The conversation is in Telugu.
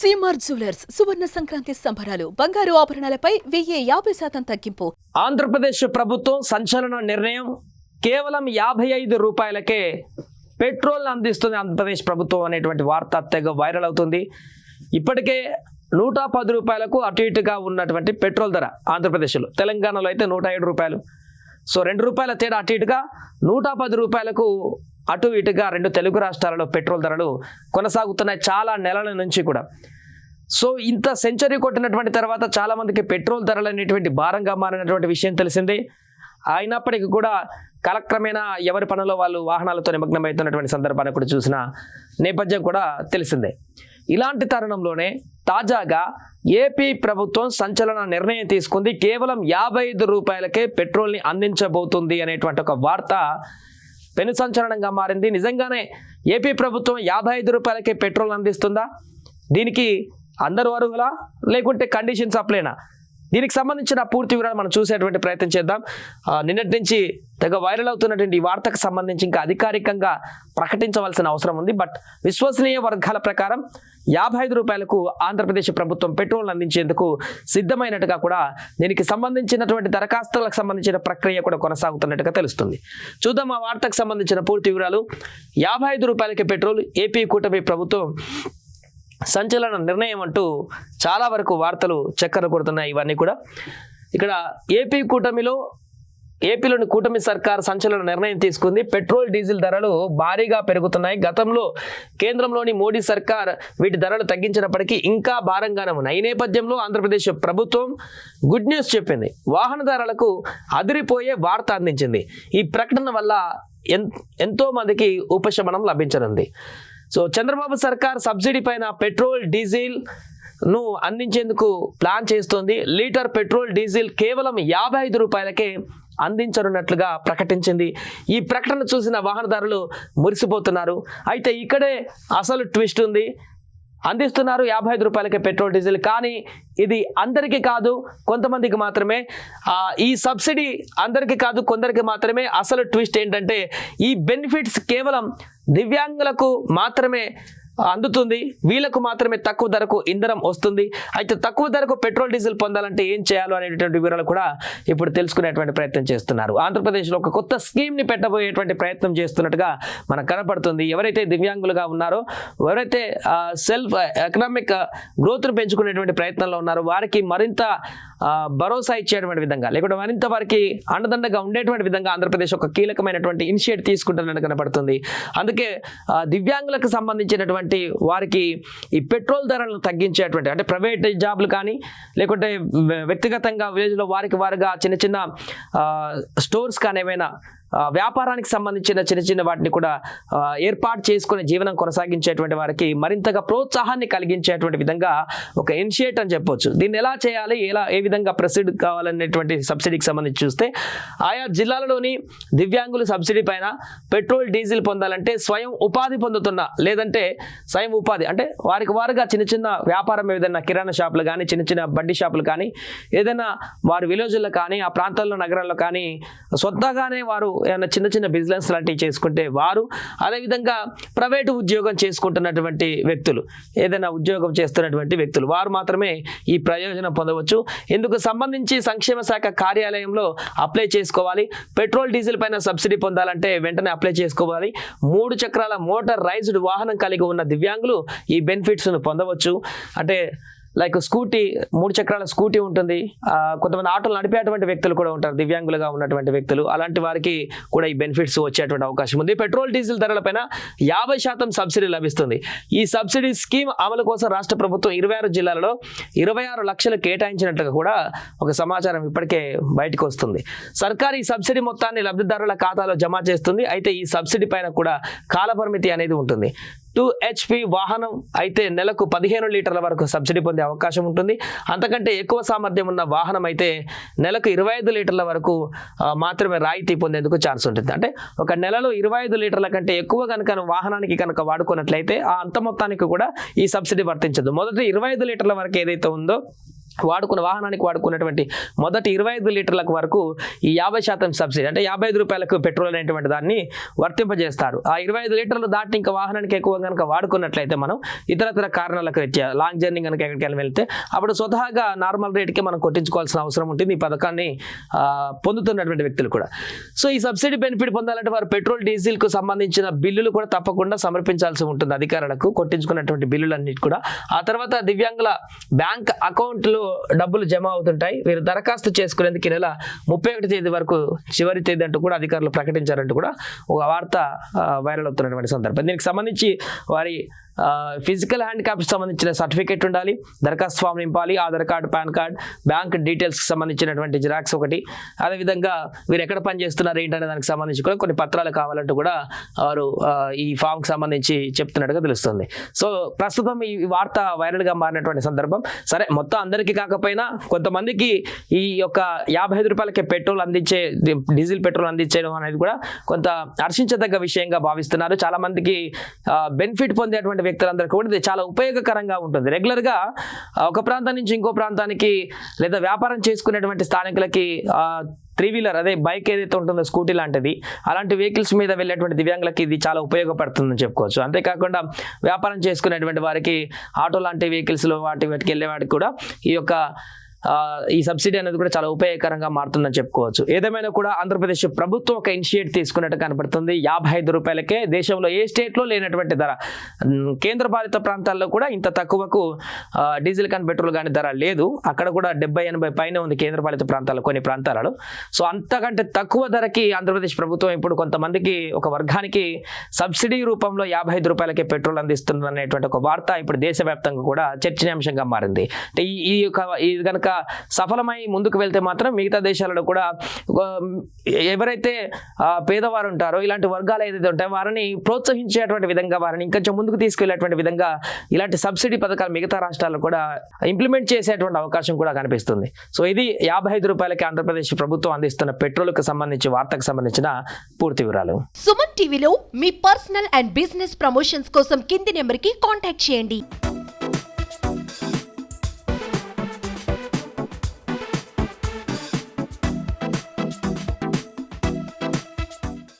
సీమార్ జ్యువెలర్స్ సువర్ణ సంక్రాంతి సంబరాలు బంగారు ఆభరణాలపై 1050% తగ్గింపు. ఆంధ్రప్రదేశ్ ప్రభుత్వం సంచలన నిర్ణయం. కేవలం 55 రూపాయలకే పెట్రోల్ అందిస్తుంది ఆంధ్రప్రదేశ్ ప్రభుత్వం అనేటువంటి వార్త తెగ వైరల్ అవుతుంది. ఇప్పటికే 110 రూపాయలకు అటు ఇటుగా ఉన్నటువంటి పెట్రోల్ ధర ఆంధ్రప్రదేశ్లో, తెలంగాణలో అయితే 107 రూపాయలు. సో 2 రూపాయల తేడా అటు ఇటుగా 110 రూపాయలకు అటు ఇటుగా రెండు తెలుగు రాష్ట్రాలలో పెట్రోల్ ధరలు కొనసాగుతున్నాయి చాలా నెలల నుంచి కూడా. సో ఇంత సెంచరీ కొట్టినటువంటి తర్వాత చాలా మందికి పెట్రోల్ ధరలు అనేటువంటి భారంగా మారినటువంటి విషయం తెలిసిందే. అయినప్పటికీ కూడా కాలక్రమేణా ఎవరి పనుల్లో వాళ్ళు వాహనాలతో నిమగ్నమవుతున్నటువంటి సందర్భాన్ని కూడా చూసిన నేపథ్యం కూడా తెలిసిందే. ఇలాంటి తరుణంలోనే తాజాగా ఏపీ ప్రభుత్వం సంచలన నిర్ణయం తీసుకుంది. కేవలం 55 రూపాయలకే పెట్రోల్ని అందించబోతుంది అనేటువంటి ఒక వార్త పెను సంచలనంగా మారింది. నిజంగానే ఏపీ ప్రభుత్వం 55 రూపాయలకే పెట్రోల్ అందిస్తుందా? దీనికి అందరూ అర్హులా లేకుంటే కండిషన్ సప్లైనా? దీనికి సంబంధించిన పూర్తి వివరాలు మనం చూసేటువంటి ప్రయత్నం చేద్దాం. నిన్నటి నుంచి తెగ వైరల్ అవుతున్నటువంటి ఈ వార్తకు సంబంధించి ఇంకా అధికారికంగా ప్రకటించవలసిన అవసరం ఉంది. బట్ విశ్వసనీయ వర్గాల ప్రకారం 55 రూపాయలకు ఆంధ్రప్రదేశ్ ప్రభుత్వం పెట్రోల్ అందించేందుకు సిద్ధమైనట్టుగా కూడా దీనికి సంబంధించినటువంటి దరఖాస్తులకు సంబంధించిన ప్రక్రియ కూడా కొనసాగుతున్నట్టుగా తెలుస్తుంది. చూద్దాం ఆ వార్తకు సంబంధించిన పూర్తి వివరాలు. 55 రూపాయలకి పెట్రోల్, ఏపీ కూటమి ప్రభుత్వం సంచలన నిర్ణయం అంటూ చాలా వరకు వార్తలు చక్కర కొడుతున్నాయి. ఇవన్నీ కూడా ఇక్కడ ఏపీలోని కూటమి సర్కార్ సంచలన నిర్ణయం తీసుకుంది. పెట్రోల్ డీజిల్ ధరలు భారీగా పెరుగుతున్నాయి. గతంలో కేంద్రంలోని మోడీ సర్కార్ వీటి ధరలు తగ్గించినప్పటికీ ఇంకా భారంగానే ఉన్నాయి. ఈ నేపథ్యంలో ఆంధ్రప్రదేశ్ ప్రభుత్వం గుడ్ న్యూస్ చెప్పింది. వాహనదారులకు అదిరిపోయే వార్త అందించింది. ఈ ప్రకటన వల్ల ఎంతో మందికి ఉపశమనం లభించనుంది. సో చంద్రబాబు సర్కార్ సబ్సిడీ పైన పెట్రోల్ డీజిల్ ను అందించేందుకు ప్లాన్ చేస్తోంది. లీటర్ పెట్రోల్ డీజిల్ కేవలం 55 రూపాయలకే అందించనున్నట్లుగా ప్రకటించింది. ఈ ప్రకటన చూసిన వాహనదారులు మురిసిపోతున్నారు. అయితే ఇక్కడే అసలు ట్విస్ట్ ఉంది. అందిస్తున్నారు 55 రూపాయలకే పెట్రోల్ డీజిల్, కానీ ఇది అందరికీ కాదు, కొంతమందికి మాత్రమే. ఈ సబ్సిడీ అందరికీ కాదు, కొందరికి మాత్రమే. అసలు ట్విస్ట్ ఏంటంటే ఈ బెనిఫిట్స్ కేవలం దివ్యాంగులకు మాత్రమే అందుతుంది. వీళ్ళకు మాత్రమే తక్కువ ధరకు ఇంధనం వస్తుంది. అయితే తక్కువ ధరకు పెట్రోల్ డీజిల్ పొందాలంటే ఏం చేయాలో అనేటువంటి వివరాలు కూడా ఇప్పుడు తెలుసుకునేటువంటి ప్రయత్నం చేస్తున్నారు. ఆంధ్రప్రదేశ్లో ఒక కొత్త స్కీమ్ని పెట్టబోయేటువంటి ప్రయత్నం చేస్తున్నట్టుగా మనకు కనపడుతుంది. ఎవరైతే దివ్యాంగులుగా ఉన్నారో, ఎవరైతే సెల్ఫ్ ఎకనామిక్ గ్రోత్ను పెంచుకునేటువంటి ప్రయత్నంలో ఉన్నారో వారికి మరింత భరోసా ఇచ్చేటువంటి విధంగా, లేకుంటే మరింత వారికి అండదండగా ఉండేటువంటి విధంగా ఆంధ్రప్రదేశ్ ఒక కీలకమైనటువంటి ఇనిషియేటివ్ తీసుకుంటున్నట్టు కనపడుతుంది. అందుకే దివ్యాంగులకు సంబంధించినటువంటి వారికి ఈ పెట్రోల్ ధరలను తగ్గించేటువంటి, అంటే ప్రైవేట్ జాబ్లు కానీ లేకుంటే వ్యక్తిగతంగా విలేజ్లో వారికి వారుగా చిన్న చిన్న స్టోర్స్ కానీ ఏమైనా వ్యాపారానికి సంబంధించిన చిన్న చిన్న వాటిని కూడా ఏర్పాటు చేసుకుని జీవనం కొనసాగించేటువంటి వారికి మరింతగా ప్రోత్సాహాన్ని కలిగించేటువంటి విధంగా ఒక ఇనిషియేట్ అని చెప్పొచ్చు. దీన్ని ఎలా చేయాలి, ఏ విధంగా ప్రొసీడ్ కావాలనేటువంటి సబ్సిడీకి సంబంధించి చూస్తే ఆయా జిల్లాలలోని దివ్యాంగులు సబ్సిడీ పైన పెట్రోల్ డీజిల్ పొందాలంటే స్వయం ఉపాధి పొందుతున్న, లేదంటే స్వయం ఉపాధి అంటే వారికి వారుగా చిన్న చిన్న వ్యాపారం, ఏదైనా కిరాణా షాపులు కానీ చిన్న చిన్న బడ్డీ షాపులు కానీ ఏదైనా వారి విలేజ్లో కానీ ఆ ప్రాంతాల్లో నగరాల్లో కానీ సొంతగానే వారు ఏమైనా చిన్న చిన్న బిజినెస్ లాంటివి చేసుకుంటే వారు, అదేవిధంగా ప్రైవేటు ఉద్యోగం చేసుకుంటున్నటువంటి వ్యక్తులు, ఏదైనా ఉద్యోగం చేస్తున్నటువంటి వ్యక్తులు వారు మాత్రమే ఈ ప్రయోజనం పొందవచ్చు. ఇందుకు సంబంధించి సంక్షేమ శాఖ కార్యాలయంలో అప్లై చేసుకోవాలి. పెట్రోల్ డీజిల్ పైన సబ్సిడీ పొందాలంటే వెంటనే అప్లై చేసుకోవాలి. 3 చక్రాల మోటార్ రైజ్డ్ వాహనం కలిగి ఉన్న దివ్యాంగులు ఈ బెనిఫిట్స్ను పొందవచ్చు. అంటే లైక్ స్కూటీ, 3 చక్రాల స్కూటీ ఉంటుంది. కొంతమంది ఆటోలు నడిపేటువంటి వ్యక్తులు కూడా ఉంటారు, దివ్యాంగులుగా ఉన్నటువంటి వ్యక్తులు. అలాంటి వారికి కూడా ఈ బెనిఫిట్స్ వచ్చేటువంటి అవకాశం ఉంది. పెట్రోల్ డీజిల్ ధరలపైన 50% సబ్సిడీ లభిస్తుంది. ఈ సబ్సిడీ స్కీమ్ అమలు కోసం రాష్ట్ర ప్రభుత్వం 26 జిల్లాలలో 26 లక్షలు కేటాయించినట్లుగా కూడా ఒక సమాచారం ఇప్పటికే బయటకు వస్తుంది. సర్కారు ఈ సబ్సిడీ మొత్తాన్ని లబ్ధిదారుల ఖాతాలో జమ చేస్తుంది. అయితే ఈ సబ్సిడీ పైన కూడా కాలపరిమితి అనేది ఉంటుంది. 2 HP వాహనం అయితే నెలకు 15 లీటర్ల వరకు సబ్సిడీ పొందే అవకాశం ఉంటుంది. అంతకంటే ఎక్కువ సామర్థ్యం ఉన్న వాహనం అయితే నెలకు 25 లీటర్ల వరకు మాత్రమే రాయితీ పొందేందుకు ఛాన్స్ ఉంటుంది. అంటే ఒక నెలలో 25 లీటర్ల కంటే ఎక్కువ కనుక వాహనానికి కనుక వాడుకున్నట్లయితే ఆ అంత మొత్తానికి కూడా ఈ సబ్సిడీ వర్తించదు. మొదటి 25 లీటర్ల వరకు ఏదైతే ఉందో వాహనానికి వాడుకున్నటువంటి మొదటి 25 లీటర్లకు వరకు ఈ 50% సబ్సిడీ అంటే 55 రూపాయలకు పెట్రోల్ అనేటువంటి దాన్ని వర్తింపజేస్తారు. ఆ 25 లీటర్లు దాటి ఇంకా వాహనానికి ఎక్కువ కనుక వాడుకున్నట్లయితే మనం ఇతరతర కారణాలకు రీత్యా లాంగ్ జర్నీ కనుక ఎక్కడికి వెళ్తే అప్పుడు స్వతహాగా నార్మల్ రేట్కి మనం కొట్టించుకోవాల్సిన అవసరం ఉంటుంది ఈ పథకాన్ని పొందుతున్నటువంటి వ్యక్తులు కూడా. సో ఈ సబ్సిడీ బెనిఫిట్ పొందాలంటే వారు పెట్రోల్ డీజిల్కు సంబంధించిన బిల్లులు కూడా తప్పకుండా సమర్పించాల్సి ఉంటుంది అధికారులకు, కొట్టించుకున్నటువంటి బిల్లులన్నిటి కూడా. ఆ తర్వాత దివ్యాంగుల బ్యాంక్ అకౌంట్లో డబ్బులు జమ అవుతుంటాయి. వీరు దరఖాస్తు చేసుకునేందుకు ఈ నెల 31 తేదీ వరకు చివరి తేదీ అంటూ కూడా అధికారులు ప్రకటించారంటూ కూడా ఒక వార్త వైరల్ అవుతున్నటువంటి సందర్భం. దీనికి సంబంధించి వారి ఫిజికల్ హ్యాండిక్యాప్కి సంబంధించిన సర్టిఫికేట్ ఉండాలి, దరఖాస్తు ఫామ్ నింపాలి, Aadhaar card, PAN card, bank డీటెయిల్స్కి సంబంధించినటువంటి జిరాక్స్ ఒకటి, అదేవిధంగా వీరు ఎక్కడ పనిచేస్తున్నారు ఏంటనే దానికి సంబంధించి కూడా కొన్ని పత్రాలు కావాలంటూ కూడా వారు ఈ ఫామ్కి సంబంధించి చెప్తున్నట్టుగా తెలుస్తుంది. సో ప్రస్తుతం ఈ వార్త వైరల్గా మారినటువంటి సందర్భం. సరే, మొత్తం అందరికీ కాకపోయినా కొంతమందికి ఈ యొక్క 55 రూపాయలకే డీజిల్ పెట్రోల్ అందించడం అనేది కూడా కొంత హర్షించదగ్గ విషయంగా భావిస్తున్నారు. చాలా మందికి బెనిఫిట్ పొందేటువంటి వ్యక్తులందరికీ కూడా ఇది చాలా ఉపయోగకరంగా ఉంటుంది. రెగ్యులర్గా ఒక ప్రాంతం నుంచి ఇంకో ప్రాంతానికి లేదా వ్యాపారం చేసుకునేటువంటి స్థానికులకి 3-వీలర్ అదే బైక్ ఏదైతే ఉంటుందో స్కూటీ లాంటిది అలాంటి వెహికల్స్ మీద వెళ్ళేటువంటి దివ్యాంగులకి ఇది చాలా ఉపయోగపడుతుందని చెప్పుకోవచ్చు. అంతేకాకుండా వ్యాపారం చేసుకునేటువంటి వారికి ఆటో లాంటి వెహికల్స్లో వాటికి వెళ్ళే వాటికి కూడా ఈ సబ్సిడీ అనేది కూడా చాలా ఉపయోగకరంగా మారుతుందని చెప్పుకోవచ్చు. ఏదేమైనా కూడా ఆంధ్రప్రదేశ్ ప్రభుత్వం ఒక ఇనిషియేట్ తీసుకున్నట్టు కనపడుతుంది. 55 రూపాయలకే దేశంలో ఏ స్టేట్లో లేనటువంటి ధర, కేంద్ర పాలిత ప్రాంతాల్లో కూడా ఇంత తక్కువకు డీజిల్ కానీ పెట్రోల్ కానీ ధర లేదు. అక్కడ కూడా 70-80 పైన ఉంది కేంద్ర పాలిత ప్రాంతాల్లో, కొన్ని ప్రాంతాలలో. సో అంతకంటే తక్కువ ధరకి ఆంధ్రప్రదేశ్ ప్రభుత్వం ఇప్పుడు కొంతమందికి, ఒక వర్గానికి సబ్సిడీ రూపంలో 55 రూపాయలకే పెట్రోల్ అందిస్తుంది అనేటువంటి ఒక వార్త ఇప్పుడు దేశవ్యాప్తంగా కూడా చర్చనీయాంశంగా మారింది. అంటే ఇది కనుక సఫలమై ముందుకు వెళ్తే మాత్రం మిగతా దేశాలలో కూడా ఎవరైతే పేదవారు ఉంటారో, ఇలాంటి వర్గాలు ఏదైతే ఉంటాయో వారిని ప్రోత్సహించేటువంటి విధంగా, వారిని ఇంకొంచెం ముందుకు తీసుకెళ్లేటువంటి విధంగా ఇలాంటి సబ్సిడీ పథకాలు మిగతా రాష్ట్రాల్లో కూడా ఇంప్లిమెంట్ చేసేటువంటి అవకాశం కూడా కనిపిస్తుంది. సో ఇది 55 రూపాయలకి ఆంధ్రప్రదేశ్ ప్రభుత్వం అందిస్తున్న పెట్రోల్కి సంబంధించి వార్తకు సంబంధించిన పూర్తి వివరాలు. సుమన్ టీవీలో మీ పర్సనల్ అండ్ బిజినెస్ ప్రమోషన్స్ కోసం కింది నెంబర్కి కాంటాక్ట్ చేయండి.